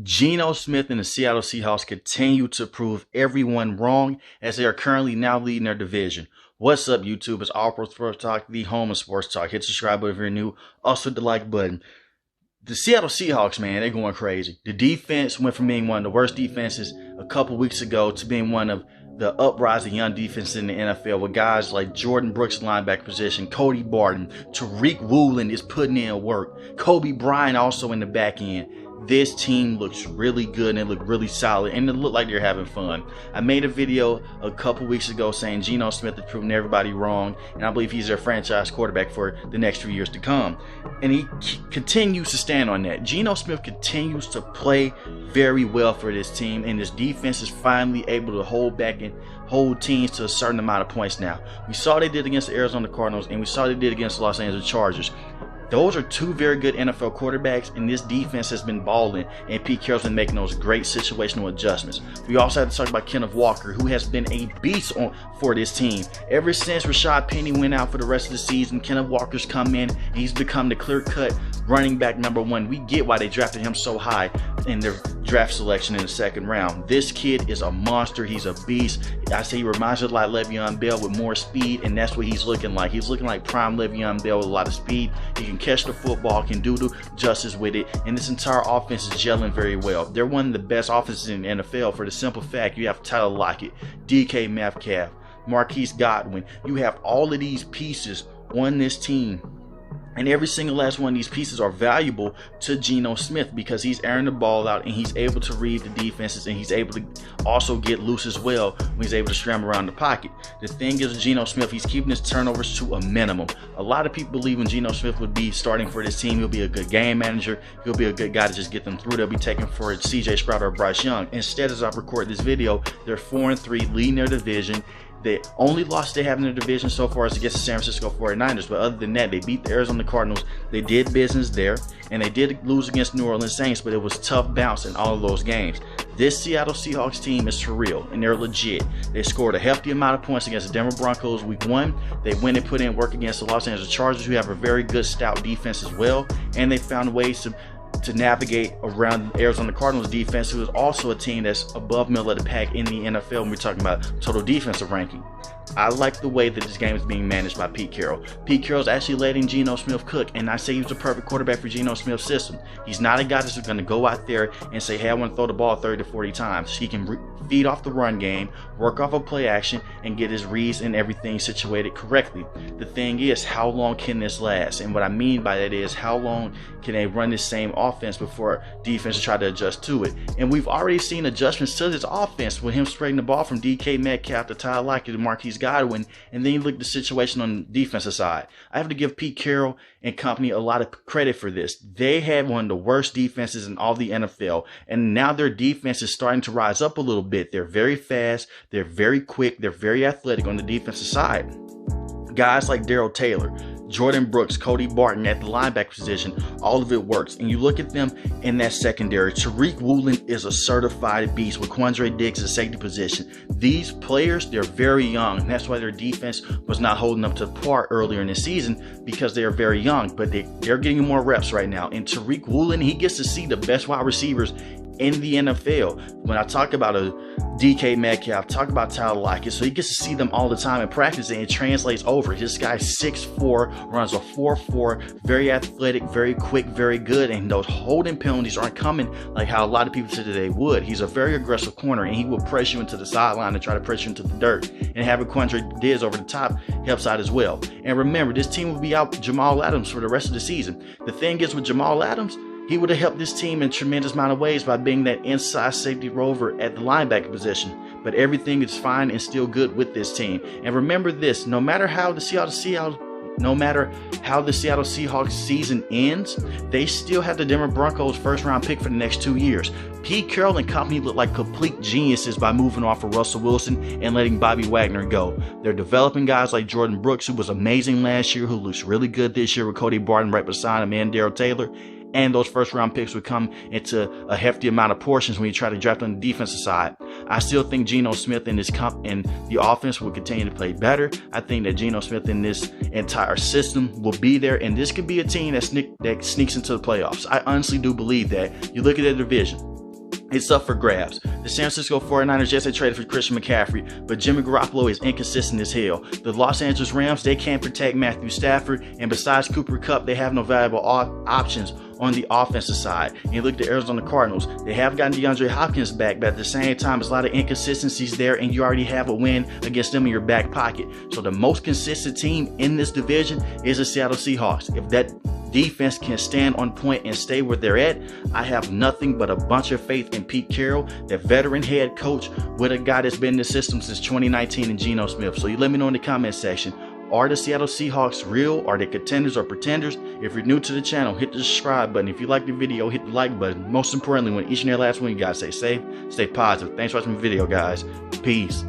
Geno Smith and the Seattle Seahawks continue to prove everyone wrong as they are currently now leading their division. What's up, YouTube? It's All Pro Sports Talk, the home of sports talk. Hit the subscribe button if you're new. Also hit the like button. The Seattle Seahawks, man, they're going crazy. The defense went from being one of the worst defenses a couple weeks ago to being one of the uprising young defense in the NFL with guys like Jordan Brooks in linebacker position, Cody Barton, Tariq Woolen is putting in work, Kobe Bryant also in the back end. This team looks really good and it looked really solid and it looked like they're having fun. I made a video a couple weeks ago saying Geno Smith has proven everybody wrong, and I believe he's their franchise quarterback for the next few years to come. And he continues to stand on that. Geno Smith continues to play very well for this team, and this defense is finally able to hold back and hold teams to a certain amount of points now. We saw they did against the Arizona Cardinals, and we saw they did against the Los Angeles Chargers. Those are two very good NFL quarterbacks, and this defense has been balling, and Pete Carroll's been making those great situational adjustments. We also have to talk about Kenneth Walker, who has been a beast for this team. Ever since Rashad Penny went out for the rest of the season, Kenneth Walker's come in, and he's become the clear-cut running back #1. We get why they drafted him so high in their draft selection in the second round. This kid is a monster. He's a beast. I say he reminds me like Le'Veon Bell with more speed, and that's what he's looking like. He's looking like prime Le'Veon Bell with a lot of speed. He can catch the football, can do the justice with it, and this entire offense is gelling very well. They're one of the best offenses in the NFL for the simple fact you have Tyler Lockett, DK Metcalf, Marquise Godwin. You have all of these pieces on this team, and every single last one of these pieces are valuable to Geno Smith because he's airing the ball out and he's able to read the defenses, and he's able to also get loose as well when he's able to scramble around the pocket. The thing is with Geno Smith, he's keeping his turnovers to a minimum. A lot of people believe when Geno Smith would be starting for this team, he'll be a good game manager. He'll be a good guy to just get them through. They'll be taken for CJ Stroud or Bryce Young. Instead, as I record this video, they're 4-3, leading their division. The only loss they have in their division so far is against the San Francisco 49ers, but other than that, they beat the Arizona Cardinals. They did business there, and they did lose against New Orleans Saints, but it was tough bounce in all of those games. This Seattle Seahawks team is for real, and they're legit. They scored a hefty amount of points against the Denver Broncos week 1. They went and put in work against the Los Angeles Chargers, who have a very good stout defense as well, and they found ways to navigate around Arizona Cardinals defense, who is also a team that's above middle of the pack in the NFL when we're talking about total defensive ranking. I like the way that this game is being managed by Pete Carroll. Pete Carroll's actually letting Geno Smith cook, and I say he's the perfect quarterback for Geno Smith's system. He's not a guy that's going to go out there and say, hey, I want to throw the ball 30 to 40 times. He can feed off the run game, work off of play action, and get his reads and everything situated correctly. The thing is, how long can this last? And what I mean by that is, how long can they run this same offense before defense try to adjust to it? And we've already seen adjustments to this offense with him spreading the ball from DK Metcalf to Tyler Lockett to Marquise Godwin, and then you look at the situation on the defensive side. I have to give Pete Carroll and company a lot of credit for this. They had one of the worst defenses in all the NFL, and now their defense is starting to rise up a little bit. They're very fast, they're very quick, they're very athletic on the defensive side. Guys like Darrell Taylor, Jordan Brooks, Cody Barton at the linebacker position, all of it works. And you look at them in that secondary. Tariq Woolen is a certified beast with Quandre Diggs at safety position. These players, they're very young. And that's why their defense was not holding up to par earlier in the season, because they are very young. But they're getting more reps right now. And Tariq Woolen, he gets to see the best wide receivers in the NFL. When I talk about a DK Metcalf, talk about Tyler Lockett, so he gets to see them all the time in practice, and it translates over. This guy's 6'4", runs a 4.4, very athletic, very quick, very good, and those holding penalties aren't coming like how a lot of people said that they would. He's a very aggressive corner, and he will press you into the sideline and try to press you into the dirt. And having Quandre Diggs over the top helps out as well. And remember, this team will be out Jamal Adams for the rest of the season. The thing is with Jamal Adams, he would have helped this team in a tremendous amount of ways by being that inside safety rover at the linebacker position. But everything is fine and still good with this team. And remember this, no matter how the Seattle Seahawks season ends, they still have the Denver Broncos first-round pick for the next 2 years. Pete Carroll and company look like complete geniuses by moving off of Russell Wilson and letting Bobby Wagner go. They're developing guys like Jordan Brooks, who was amazing last year, who looks really good this year with Cody Barton right beside him, and Darrell Taylor. And those first-round picks would come into a hefty amount of portions when you try to draft on the defensive side. I still think Geno Smith and the offense will continue to play better. I think that Geno Smith in this entire system will be there, and this could be a team that sneaks into the playoffs. I honestly do believe that. You look at the division. It's up for grabs. The San Francisco 49ers, yes, they traded for Christian McCaffrey, but Jimmy Garoppolo is inconsistent as hell. The Los Angeles Rams, they can't protect Matthew Stafford, and besides Cooper Kupp, they have no valuable options on the offensive side. And you look at the Arizona Cardinals, they have gotten DeAndre Hopkins back, but at the same time, there's a lot of inconsistencies there, and you already have a win against them in your back pocket. So the most consistent team in this division is the Seattle Seahawks. If that defense can stand on point and stay where they're at, I have nothing but a bunch of faith in Pete Carroll, the veteran head coach, with a guy that's been in the system since 2019 and Geno Smith. So you let me know in the comment section, are the Seattle Seahawks real? Are they contenders or pretenders? If you're new to the channel, hit the subscribe button. If you like the video, hit the like button. Most importantly, when each and every last one, you guys stay safe, stay positive. Thanks for watching the video, guys. Peace.